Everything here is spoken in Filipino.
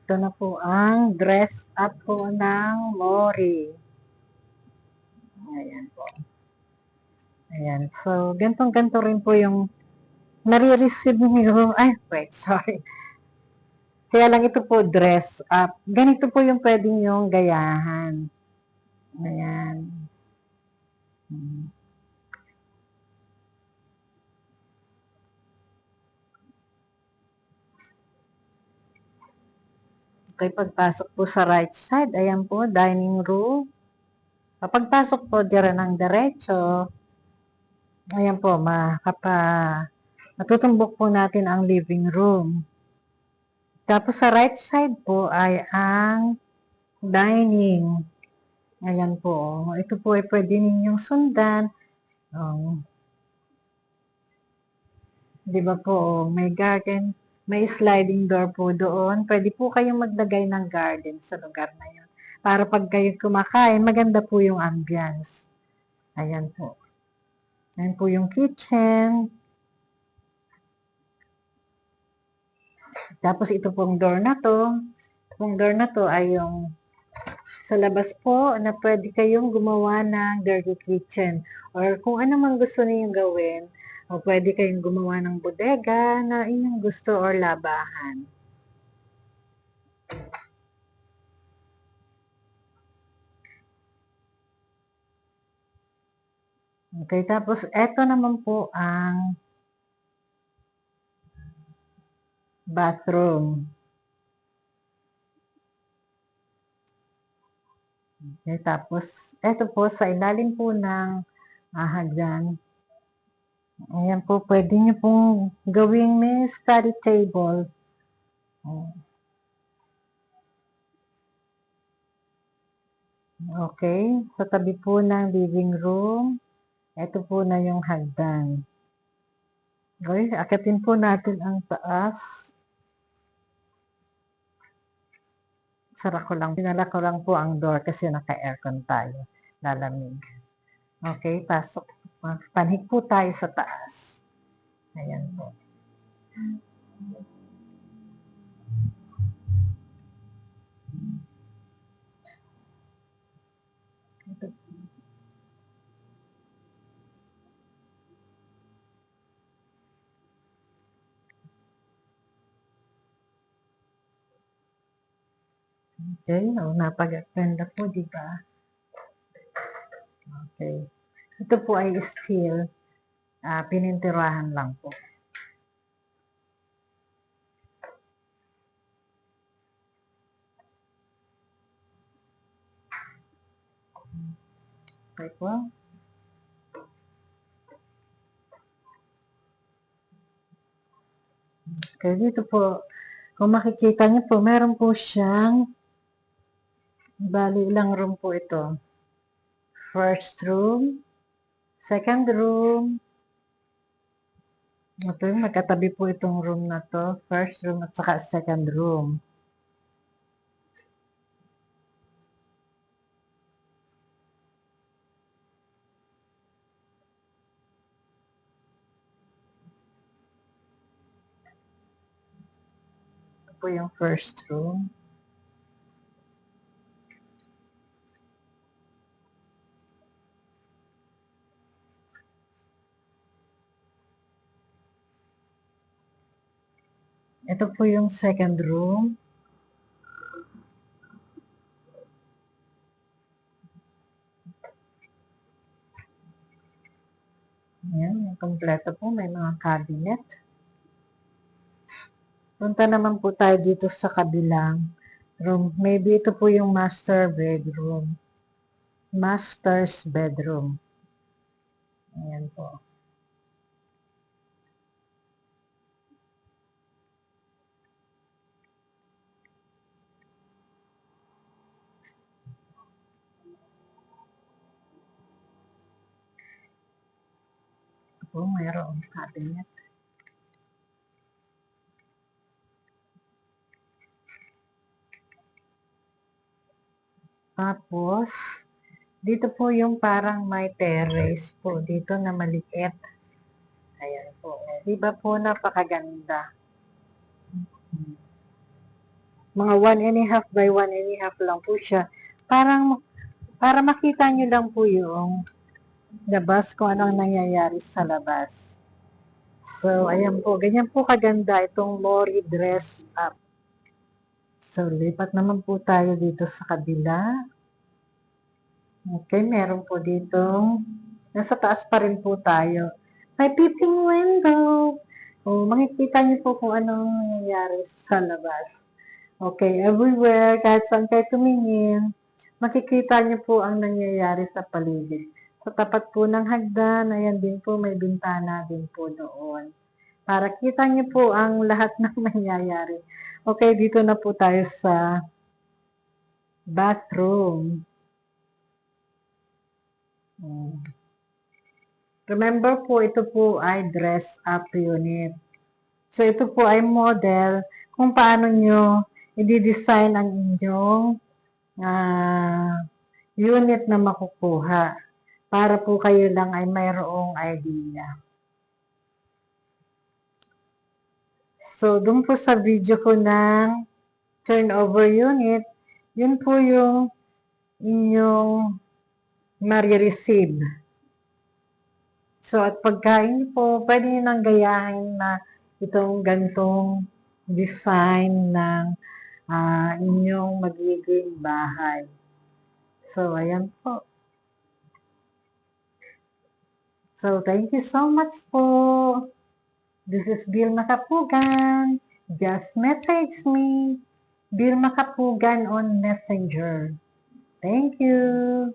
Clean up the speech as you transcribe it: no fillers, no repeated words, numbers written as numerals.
Ito na po ang dress up po ng Mori. Ayan po. Ayan. So, gantong-ganto rin po yung nare-receive nyo. Ay, wait, sorry. Kaya lang ito po dress up. Ganito po yung pwede nyong gayahan. Ayan. Okay, pagpasok po sa right side, ayan po, dining room. Pagpasok po dyan ng diretso, ayan po, matutumbok po natin ang living room. Tapos sa right side po ay ang dining. Ayan po. Ito po ay pwede ninyong sundan. Di ba po, may garden, may sliding door po doon. Pwede po kayong maglagay ng garden sa lugar na yun. Para pag kayo kumakain, maganda po yung ambience. Ayan po. Ayan po yung kitchen. Tapos ito pong door na to. Itong door na to ay yung sa labas po na pwede kayong gumawa ng dirty kitchen. Or kung ano man gusto niyo gawin, o pwede kayong gumawa ng bodega na inyong gusto or labahan. Okay, tapos eto naman po ang bathroom. Okay, tapos eto po sa ilalim po ng hagdan. Ayan po, pwede nyo pong gawing may study table. Okay, sa tabi po ng living room, ito po na yung hagdan. Okay, akitin po natin ang taas. Sinala ko lang po ang door kasi naka-aircon tayo. Lalamig. Okay, pasok. Panhig po tayo sa taas. Ayan po. Okay, napag-ganda po, di ba? Okay. Ito po ay steel. Pinintirahan lang po. Okay po. Okay, dito po, kung makikita niyo po, meron po siyang, bali ilang room po ito. First room, second room, ito yung magkatabi po itong room na to, first room at saka second room. Ito po yung first room. Ito po yung second room. Ayan, yung kompleto po, may mga cabinet. Punta naman po tayo dito sa kabilang room. Maybe ito po yung master bedroom. Master's bedroom. Ayan po. Ito po, mayroong cabinet. Tapos, dito po yung parang may terrace po dito na maliit. Ayan po. Di ba po napakaganda? Mga 1.5 by 1.5 lang po siya. Para makita nyo lang po yung labas kung anong nangyayari sa labas. So, ayan po. Ganyan po kaganda itong Mori Dress Up. So, lipat naman po tayo dito sa kabila. Okay, meron po dito. Nasa taas pa rin po tayo. May peeping window. O, makikita niyo po kung anong nangyayari sa labas. Okay, everywhere, kahit saan kayo tumingin, makikita niyo po ang nangyayari sa paligid. Sa tapat po ng hagdan, ayan din po, may bintana din po doon. Para kita niyo po ang lahat ng nangyayari. Okay, dito na po tayo sa bathroom. Remember po, ito po ay dress up unit. So, ito po ay model kung paano nyo i-design ang inyong unit na makukuha para po kayo lang ay mayroong idea. So, dun po sa video ko ng turnover unit, yun po yung inyong marireceive. So, at pagkain po, pwede nyo nang gayahin na itong gantong design ng inyong magiging bahay. So, ayan po. So, thank you so much po. This is Vilma Kapugan. Just message me. Vilma Kapugan on Messenger. Thank you.